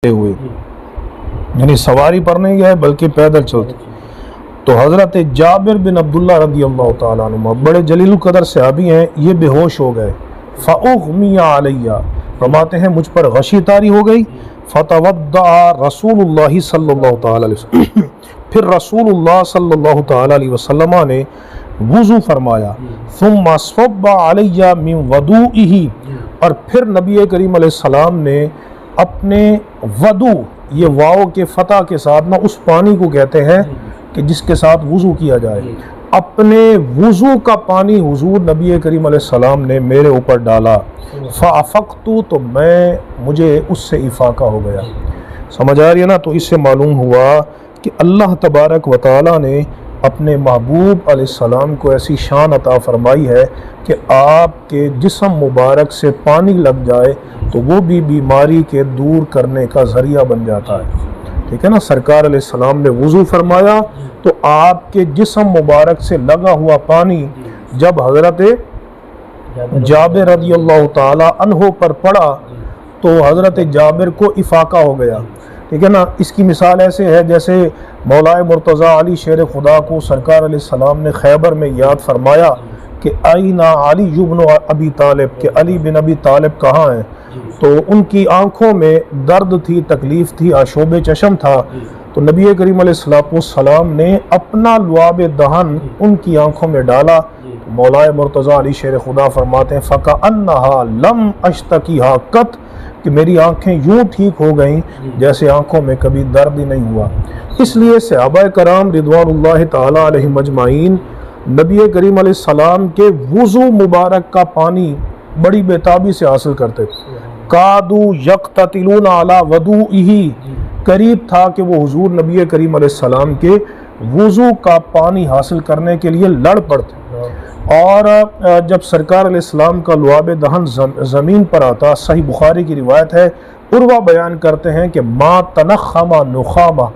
ہوئے، یعنی سواری پر نہیں گئے بلکہ پیدل چلتے. تو حضرت جابر بن عبداللہ رضی اللہ تعالیٰ عنہ بڑے جلیل القدر صحابی ہیں، یہ بے ہوش ہو گئے. فَأُغْمِيَ عَلَيَّ، فرماتے ہیں مجھ پر غشی طاری ہو گئی. فَتَوَضَّعَ رسول اللہ صلی اللہ تعالیٰ علیہ وسلم، پھر رسول اللہ صلی اللہ تعالیٰ علیہ وسلم نے وضو فرمایا. ثم صب علی من وضوئہ، اور پھر نبی کریم علیہ السلام نے اپنے وضو، یہ واو کے فتح کے ساتھ نا اس پانی کو کہتے ہیں کہ جس کے ساتھ وضو کیا جائے، اپنے وضو کا پانی حضور نبی کریم علیہ السلام نے میرے اوپر ڈالا. فافقت، تو مجھے اس سے افاقہ ہو گیا. سمجھ آ رہی ہے نا؟ تو اس سے معلوم ہوا کہ اللہ تبارک و تعالیٰ نے اپنے محبوب علیہ السلام کو ایسی شان عطا فرمائی ہے کہ آپ کے جسم مبارک سے پانی لگ جائے تو وہ بھی بیماری کے دور کرنے کا ذریعہ بن جاتا ہے. ٹھیک ہے نا؟ سرکار علیہ السلام نے وضو فرمایا تو آپ کے جسم مبارک سے لگا ہوا پانی جب حضرت جابر رضی اللہ تعالی عنہ پر پڑا تو حضرت جابر کو افاقہ ہو گیا. ٹھیک ہے نا؟ اس کی مثال ایسے ہے جیسے مولا مرتضیٰ علی شیر خدا کو سرکار علیہ السلام نے خیبر میں یاد فرمایا کہ آئینہ علی بن ابی طالب، کہ علی بن ابی طالب کہاں ہیں؟ تو ان کی آنکھوں میں درد تھی، تکلیف تھی، آشوب چشم تھا. تو نبی کریم علیہ السلام نے اپنا لعاب دہن ان کی آنکھوں میں ڈالا. مولا مرتضیٰ علی شیر خدا فرماتے ہیں فَكَأَنَّهَا لَمْ أَشْتَكِهَا قَطْ، کہ میری آنکھیں یوں ٹھیک ہو گئیں جیسے آنکھوں میں کبھی درد ہی نہیں ہوا. اس لیے صحابہ کرام رضوان اللہ تعالی علیہم اجمعین نبی کریم علیہ السلام کے وضو مبارک کا پانی بڑی بےتابی سے حاصل کرتے تھے. قادو یقتتلون علی وضوئہ، قریب تھا کہ وہ حضور نبی کریم علیہ السلام کے وضو کا پانی حاصل کرنے کے لیے لڑ پڑتے. اور جب سرکار علیہ السلام کا لعاب دہن زمین پر آتا، صحیح بخاری کی روایت ہے، عروہ بیان کرتے ہیں کہ ما تنخم نخامہ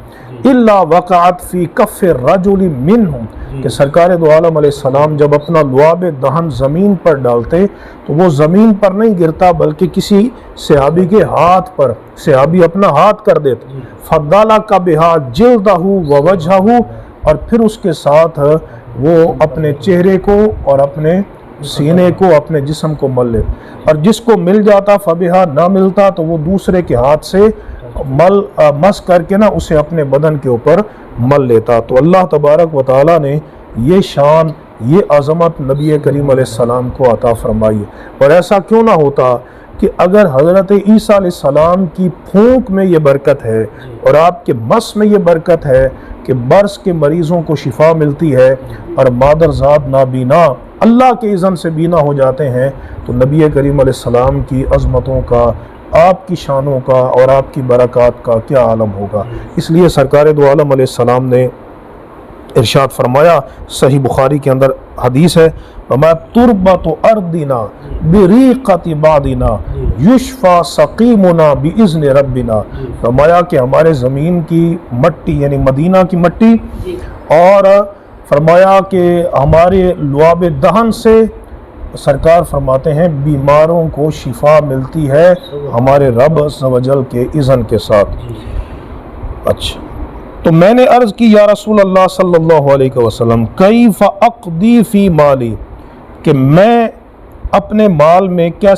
الا وقعت فی کف الرجل منہم، کہ سرکار دو عالم علیہ السلام جب اپنا لعاب دہن زمین پر ڈالتے تو وہ زمین پر نہیں گرتا بلکہ کسی صحابی کے ہاتھ پر، صحابی اپنا ہاتھ کر دیتے. فَضَلَكَ بِهَا جِلْدَهُ وَوَجْهَهُ، اور پھر اس کے ساتھ وہ اپنے چہرے کو اور اپنے سینے کو، اپنے جسم کو مل لیتے. اور جس کو مل جاتا فَبِهَا، نہ ملتا تو وہ دوسرے کے ہاتھ سے مس کر کے نا اسے اپنے بدن کے اوپر مل لیتا. تو اللہ تبارک و تعالیٰ نے یہ شان، یہ عظمت نبی کریم علیہ السلام کو عطا فرمائی ہے. اور ایسا کیوں نہ ہوتا کہ اگر حضرت عیسیٰ علیہ السلام کی پھونک میں یہ برکت ہے اور آپ کے مس میں یہ برکت ہے کہ برس کے مریضوں کو شفا ملتی ہے اور مادرزاد نابینا اللہ کے اذن سے بینا ہو جاتے ہیں، تو نبی کریم علیہ السلام کی عظمتوں کا، آپ کی شانوں کا اور آپ کی برکات کا کیا عالم ہوگا. اس لیے سرکار دو عالم علیہ السلام نے ارشاد فرمایا، صحیح بخاری کے اندر حدیث ہے، فرمایا تربت ارضنا بریقت بادنا یشفى سقیمنا باذن ربنا، فرمایا کہ ہمارے زمین کی مٹی یعنی مدینہ کی مٹی، اور فرمایا کہ ہمارے لعاب دہن سے سرکار فرماتے ہیں بیماروں کو شفا ملتی ہے ہمارے رب عز و جل کے اذن کے ساتھ. اچھا، تو میں نے عرض کی یا رسول اللہ صلی اللہ علیہ وسلم کیف اقضی فی مالی، کہ میں اپنے مال میں کیا